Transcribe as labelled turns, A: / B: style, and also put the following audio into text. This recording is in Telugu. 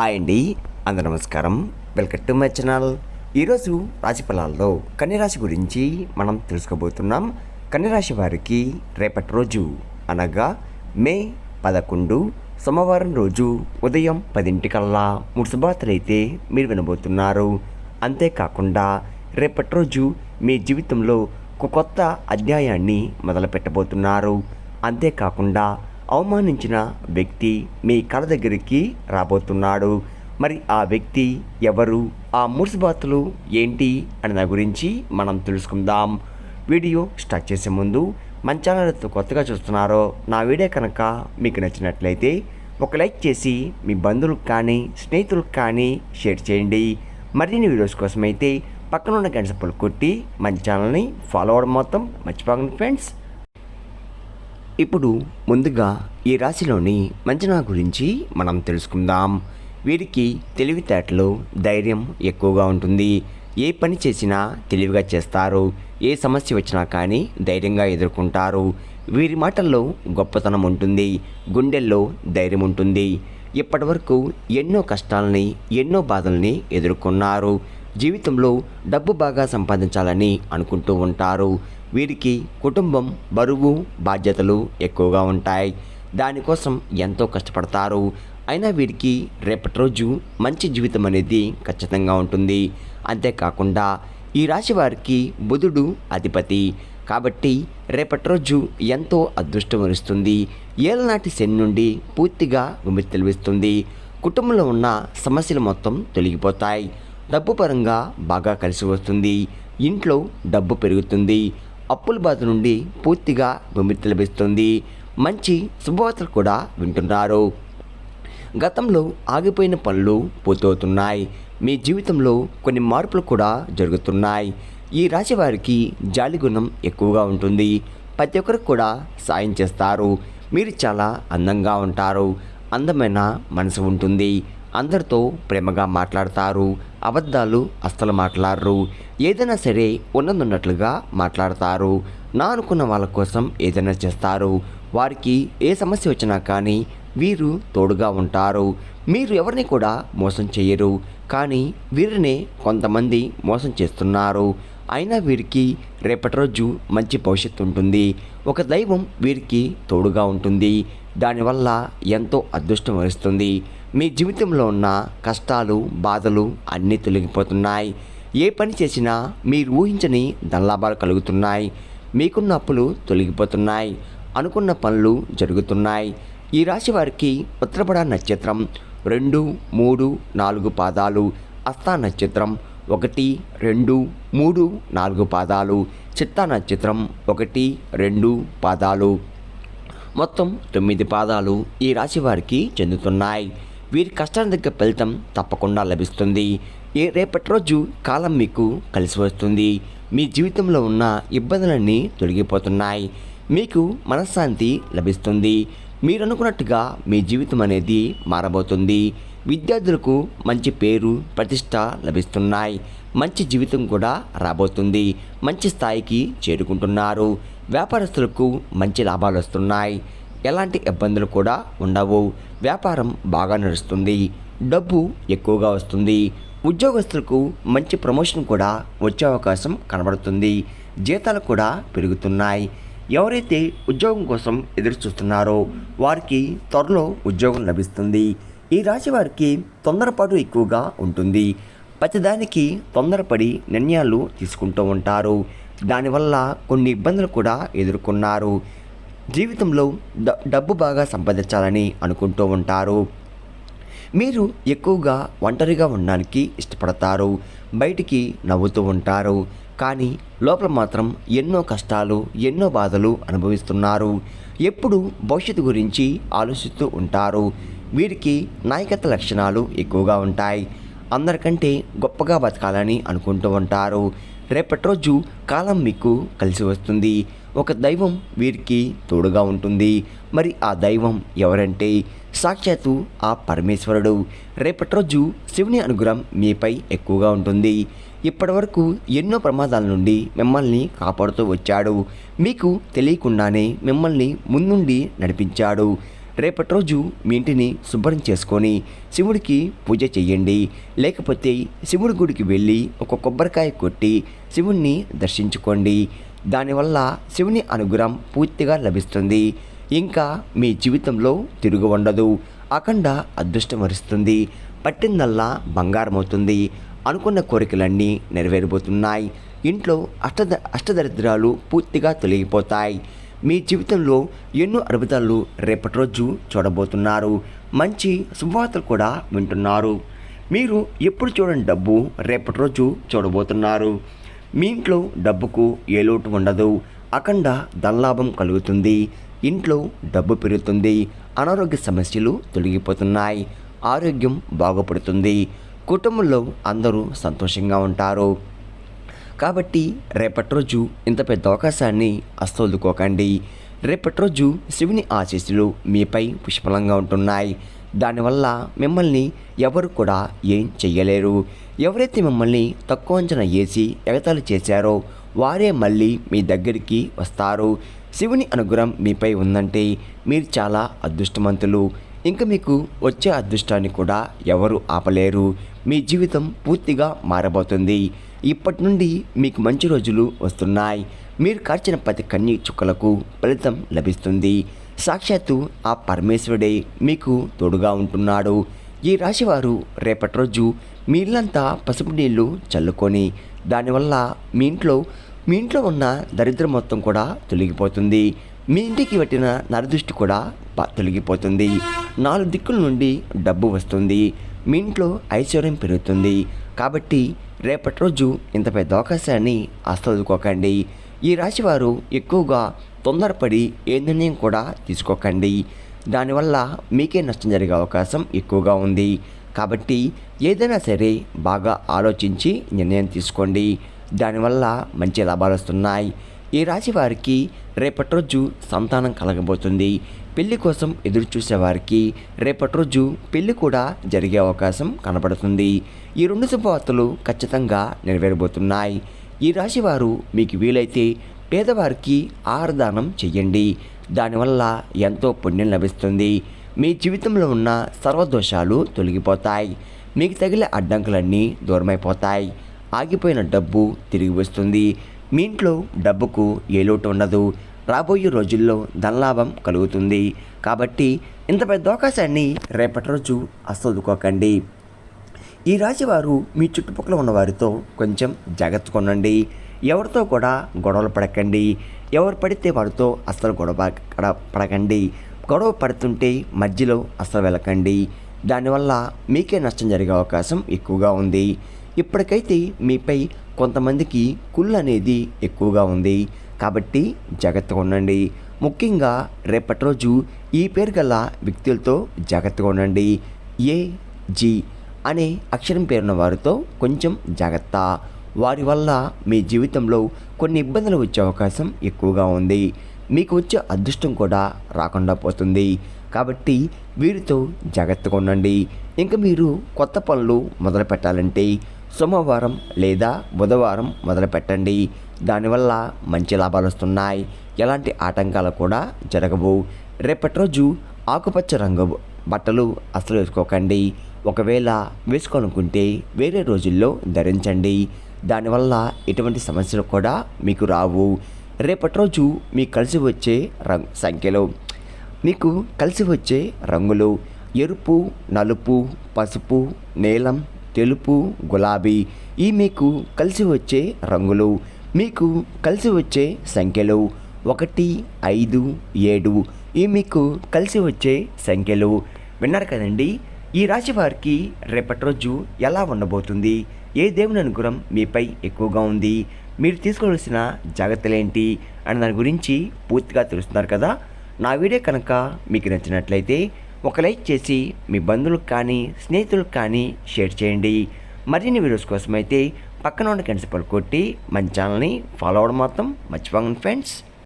A: హాయ్ అండి, అందరూ నమస్కారం. Welcome to my channel. ఈరోజు రాశి ఫలాల్లో కన్యరాశి గురించి మనం తెలుసుకోబోతున్నాం. కన్యరాశి వారికి రేపటి రోజు అనగా మే 11 సోమవారం రోజు ఉదయం 10 మూడు శుభవార్తలైతే మీరు వినబోతున్నారు. అంతేకాకుండా రేపటి రోజు మీ జీవితంలో ఒక కొత్త అధ్యాయాన్ని మొదలు పెట్టబోతున్నారు. అంతేకాకుండా అవమానించిన వ్యక్తి మీ కళ దగ్గరికి రాబోతున్నాడు. మరి ఆ వ్యక్తి ఎవరు, ఆ మురుసుబాతులు ఏంటి అనే దాని గురించి మనం తెలుసుకుందాం. వీడియో స్టార్ట్ చేసే ముందు మన ఛానల్తో కొత్తగా చూస్తున్నారో నా వీడియో కనుక మీకు నచ్చినట్లయితే ఒక లైక్ చేసి మీ బంధువులకు కానీ స్నేహితులకు కానీ షేర్ చేయండి. మరిన్ని వీడియోస్ కోసం అయితే పక్కన ఉన్న గంట సింబల్ కొట్టి మన ఛానల్ని ఫాలో అవ్వడం మొత్తం మర్చిపోకండి ఫ్రెండ్స్. ఇప్పుడు ముందుగా ఈ రాశిలోని మంచనా గురించి మనం తెలుసుకుందాం. వీరికి తెలివితేటలు, ధైర్యం ఎక్కువగా ఉంటుంది. ఏ పని చేసినా తెలివిగా చేస్తారు. ఏ సమస్య వచ్చినా కానీ ధైర్యంగా ఎదుర్కొంటారు. వీరి మాటల్లో గొప్పతనం ఉంటుంది, గుండెల్లో ధైర్యం ఉంటుంది. ఇప్పటివరకు ఎన్నో కష్టాలని, ఎన్నో బాధల్ని ఎదుర్కొన్నారు. జీవితంలో డబ్బు బాగా సంపాదించాలని అనుకుంటూ ఉంటారు. వీరికి కుటుంబం, బరువు, బాధ్యతలు ఎక్కువగా ఉంటాయి. దానికోసం ఎంతో కష్టపడతారు. అయినా వీరికి రేపటి రోజు మంచి జీవితం అనేది ఖచ్చితంగా ఉంటుంది. అంతేకాకుండా ఈ రాశి వారికి బుధుడు అధిపతి కాబట్టి రేపటి రోజు ఎంతో అదృష్టం వరిస్తుంది. ఏళ్ళనాటి శని నుండి పూర్తిగా విముక్తి లభిస్తుంది. కుటుంబంలో ఉన్న సమస్యలు మొత్తం తొలగిపోతాయి. డబ్బు పరంగా బాగా కలిసి వస్తుంది. ఇంట్లో డబ్బు పెరుగుతుంది. అప్పుల బాధ నుండి పూర్తిగా విముక్తి లభిస్తుంది. మంచి శుభవార్తలు కూడా వింటున్నారు. గతంలో ఆగిపోయిన పనులు పూర్తవుతున్నాయి. మీ జీవితంలో కొన్ని మార్పులు కూడా జరుగుతున్నాయి. ఈ రాశి వారికి జాలి గుణం ఎక్కువగా ఉంటుంది. ప్రతి ఒక్కరికి కూడా సాయం చేస్తారు. మీరు చాలా అందంగా ఉంటారు. అందమైన మనసు ఉంటుంది. అందరితో ప్రేమగా మాట్లాడతారు. అబద్ధాలు అస్సలు మాట్లాడరు. ఏదైనా సరే ఉన్నట్లుగా మాట్లాడతారు. నా అనుకున్న వాళ్ళ కోసం ఏదైనా చేస్తారు. వారికి ఏ సమస్య వచ్చినా కానీ వీరు తోడుగా ఉంటారు. మీరు ఎవరిని కూడా మోసం చేయరు. కానీ వీరినే కొంతమంది మోసం చేస్తున్నారు. అయినా వీరికి రేపటి రోజు మంచి భవిష్యత్తు ఉంటుంది. ఒక దైవం వీరికి తోడుగా ఉంటుంది. దానివల్ల ఎంతో అదృష్టం వరిస్తుంది. మీ జీవితంలో ఉన్న కష్టాలు, బాధలు అన్నీ తొలగిపోతున్నాయి. ఏ పని చేసినా మీరు ఊహించని ధనలాభాలు కలుగుతున్నాయి. మీకున్న అప్పులు తొలగిపోతున్నాయి. అనుకున్న పనులు జరుగుతున్నాయి. ఈ రాశి వారికి ఉత్తరపడ నక్షత్రం 2, 3, 4 పాదాలు, హస్త నక్షత్రం 1, 2, 3, 4 పాదాలు, చిత్తా నక్షత్రం 1, 2 పాదాలు, మొత్తం 9 పాదాలు ఈ రాశి వారికి చెందుతున్నాయి. వీరి కష్టాల దగ్గర ఫలితం తప్పకుండా లభిస్తుంది. రేపటి రోజు కాలం మీకు కలిసి వస్తుంది. మీ జీవితంలో ఉన్న ఇబ్బందులన్నీ తొలగిపోతున్నాయి. మీకు మనశ్శాంతి లభిస్తుంది. మీరు అనుకున్నట్టుగా మీ జీవితం అనేది మారబోతుంది. విద్యార్థులకు మంచి పేరు, ప్రతిష్ట లభిస్తున్నాయి. మంచి జీవితం కూడా రాబోతుంది. మంచి స్థాయికి చేరుకుంటున్నారు. వ్యాపారస్తులకు మంచి లాభాలు వస్తున్నాయి. ఎలాంటి ఇబ్బందులు కూడా ఉండవు. వ్యాపారం బాగా నడుస్తుంది. డబ్బు ఎక్కువగా వస్తుంది. ఉద్యోగస్తులకు మంచి ప్రమోషన్ కూడా వచ్చే అవకాశం కనబడుతుంది. జీతాలు కూడా పెరుగుతున్నాయి. ఎవరైతే ఉద్యోగం కోసం ఎదురు చూస్తున్నారో వారికి త్వరలో ఉద్యోగం లభిస్తుంది. ఈ రాశి వారికి తొందరపాటు ఎక్కువగా ఉంటుంది. ప్రతిదానికి తొందరపడి నిర్ణయాలు తీసుకుంటూ ఉంటారు. దానివల్ల కొన్ని ఇబ్బందులు కూడా ఎదుర్కొన్నారు. జీవితంలో డబ్బు బాగా సంపాదించాలని అనుకుంటూ ఉంటారు. మీరు ఎక్కువగా ఒంటరిగా ఉండడానికి ఇష్టపడతారు. బయటికి నవ్వుతూ ఉంటారు. కానీ లోపల మాత్రం ఎన్నో కష్టాలు, ఎన్నో బాధలు అనుభవిస్తున్నారు. ఎప్పుడు భవిష్యత్తు గురించి ఆలోచిస్తూ ఉంటారు. వీరికి నాయకత్వ లక్షణాలు ఎక్కువగా ఉంటాయి. అందరికంటే గొప్పగా బతకాలని అనుకుంటూ ఉంటారు. రేపటి రోజు కాలం మీకు కలిసి వస్తుంది. ఒక దైవం వీరికి తోడుగా ఉంటుంది. మరి ఆ దైవం ఎవరంటే సాక్షాత్తు ఆ పరమేశ్వరుడు. రేపటి రోజు శివుని అనుగ్రహం మీపై ఎక్కువగా ఉంటుంది. ఇప్పటివరకు ఎన్నో ప్రమాదాల నుండి మిమ్మల్ని కాపాడుతూ వచ్చాడు. మీకు తెలియకుండానే మిమ్మల్ని ముందుండి నడిపించాడు. రేపటి రోజు మీ ఇంటిని శుభ్రం చేసుకొని శివుడికి పూజ చేయండి. లేకపోతే శివుడి గుడికి వెళ్ళి ఒక కొబ్బరికాయ కొట్టి శివుణ్ణి దర్శించుకోండి. దానివల్ల శివుని అనుగ్రహం పూర్తిగా లభిస్తుంది. ఇంకా మీ జీవితంలో తిరుగు ఉండదు. అఖండ అదృష్టం వరిస్తుంది. పట్టిందల్లా బంగారం అవుతుంది. అనుకున్న కోరికలన్నీ నెరవేరబోతున్నాయి. ఇంట్లో అష్టదరిద్రాలు పూర్తిగా తొలగిపోతాయి. మీ జీవితంలో ఎన్నో అద్భుతాలు రేపటి రోజు చూడబోతున్నారు. మంచి శుభవార్తలు కూడా వింటున్నారు. మీరు ఎప్పుడు చూడని డబ్బు రేపటి రోజు చూడబోతున్నారు. మీ ఇంట్లో డబ్బుకు ఏ లోటు ఉండదు. అఖండ ధనలాభం కలుగుతుంది. ఇంట్లో డబ్బు పెరుగుతుంది. అనారోగ్య సమస్యలు తొలగిపోతున్నాయి. ఆరోగ్యం బాగుపడుతుంది. కుటుంబంలో అందరూ సంతోషంగా ఉంటారు. కాబట్టి రేపటి రోజు ఇంత పెద్ద అవకాశాన్ని అస్తోదుకోకండి. రేపటి రోజు శివుని ఆశీస్సులు మీపై పుష్కలంగా ఉంటున్నాయి. దానివల్ల మిమ్మల్ని ఎవరు కూడా ఏం చెయ్యలేరు. ఎవరైతే మిమ్మల్ని తక్కువ అంచనా వేసి ఎగతాళి చేశారో వారే మళ్ళీ మీ దగ్గరికి వస్తారు. శివుని అనుగ్రహం మీపై ఉందంటే మీరు చాలా అదృష్టవంతులు. ఇంకా మీకు వచ్చే అదృష్టాన్ని కూడా ఎవరు ఆపలేరు. మీ జీవితం పూర్తిగా మారబోతుంది. ఇప్పటి నుండి మీకు మంచి రోజులు వస్తున్నాయి. మీరు కార్చిన ప్రతి కన్నీ చుక్కలకు ఫలితం లభిస్తుంది. సాక్షాత్తు ఆ పరమేశ్వరుడే మీకు తోడుగా ఉంటున్నాడు. ఈ రాశివారు రేపటి రోజు మీ ఇల్లంతా పసుపు నీళ్లు చల్లుకొని దానివల్ల మీ ఇంట్లో ఉన్న దరిద్రం మొత్తం కూడా తొలగిపోతుంది. మీ ఇంటికి పట్టిన నరదృష్టి కూడా తొలగిపోతుంది. 4 దిక్కుల నుండి డబ్బు వస్తుంది. మీ ఇంట్లో ఐశ్వర్యం పెరుగుతుంది. కాబట్టి రేపటి రోజు ఇంత పెద్ద అవకాశాన్ని ఆస్వాదుకోకండి. ఈ రాశివారు ఎక్కువగా తొందరపడి ఏ నిర్ణయం కూడా తీసుకోకండి. దానివల్ల మీకే నష్టం జరిగే అవకాశం ఎక్కువగా ఉంది. కాబట్టి ఏదైనా సరే బాగా ఆలోచించి నిర్ణయం తీసుకోండి. దానివల్ల మంచి లాభాలు వస్తున్నాయి. ఈ రాశి వారికి రేపటి రోజు సంతానం కలగబోతుంది. పెళ్లి కోసం ఎదురు చూసేవారికి రేపటి రోజు పెళ్లి కూడా జరిగే అవకాశం కనబడుతుంది. ఈ 2 శుభవార్తలు ఖచ్చితంగా నెరవేరబోతున్నాయి. ఈ రాశివారు మీకు వీలైతే పేదవారికి ఆహారదానం చెయ్యండి. దానివల్ల ఎంతో పుణ్యం లభిస్తుంది. మీ జీవితంలో ఉన్న సర్వదోషాలు తొలగిపోతాయి. మీకు తగిలే అడ్డంకులన్నీ దూరమైపోతాయి. ఆగిపోయిన డబ్బు తిరిగి వస్తుంది. మీ ఇంట్లో డబ్బుకు ఏ లోటు ఉండదు. రాబోయే రోజుల్లో ధనలాభం కలుగుతుంది. కాబట్టి ఇంత పెద్ద అవకాశాన్ని రేపటి రోజు అస్సదుకోకండి. ఈ రాశివారు మీ చుట్టుపక్కల ఉన్న వారితో కొంచెం జాగ్రత్తగా ఉండండి. ఎవరితో కూడా గొడవలు పడకండి. ఎవరు పడితే వారితో అస్సలు పడకండి. గొడవ పడుతుంటే మధ్యలో అస్సలు వెళ్ళకండి. దానివల్ల మీకే నష్టం జరిగే అవకాశం ఎక్కువగా ఉంది. ఇప్పటికైతే మీపై కొంతమందికి కుళ్ళు అనేది ఎక్కువగా ఉంది. కాబట్టి జాగ్రత్తగా ఉండండి. ముఖ్యంగా రేపటి రోజు ఈ పేరు గల వ్యక్తులతో జాగ్రత్తగా ఉండండి. AG అనే అక్షరం పేరున్న వారితో కొంచెం జాగ్రత్త. వారి వల్ల మీ జీవితంలో కొన్ని ఇబ్బందులు వచ్చే అవకాశం ఎక్కువగా ఉంది. మీకు వచ్చే అదృష్టం కూడా రాకుండా పోతుంది. కాబట్టి వీరితో జాగ్రత్తగా ఉండండి. ఇంకా మీరు కొత్త పనులు మొదలు పెట్టాలంటే సోమవారం లేదా బుధవారం మొదలు పెట్టండి. దానివల్ల మంచి లాభాలు వస్తున్నాయి. ఎలాంటి ఆటంకాలు కూడా జరగవు. రేపటి రోజు ఆకుపచ్చ రంగు బట్టలు అసలు వేసుకోకండి. ఒకవేళ వేసుకోనుకుంటే వేరే రోజుల్లో ధరించండి. దానివల్ల ఎటువంటి సమస్యలు కూడా మీకు రావు. రేపటి రోజు మీకు కలిసి వచ్చే రంగులు ఎరుపు, నలుపు, పసుపు, నీలం, తెలుపు, గులాబీ. ఈ మీకు కలిసి వచ్చే రంగులు. మీకు కలిసి వచ్చే సంఖ్యలు 1, 5, 7. ఈ మీకు కలిసి వచ్చే సంఖ్యలు. విన్నారు కదండి. ఈ రాశి వారికి రేపటి రోజు ఎలా ఉండబోతుంది, ఏ దేవుని అనుగ్రహం మీపై ఎక్కువగా ఉంది, మీరు తీసుకోవాల్సిన జాగ్రత్తలు ఏంటి అని దాని గురించి పూర్తిగా తెలుస్తున్నారు కదా. నా వీడియో కనుక మీకు నచ్చినట్లయితే ఒక లైక్ చేసి మీ బంధువులకు కానీ స్నేహితులకు కానీ షేర్ చేయండి. మరిన్ని వీడియోస్ కోసం అయితే పక్కన ఉన్న గంట సింబల్ కొట్టి మన ఛానల్ని ఫాలో అవ్వడం మాత్రం మర్చిపోకండి ఫ్రెండ్స్.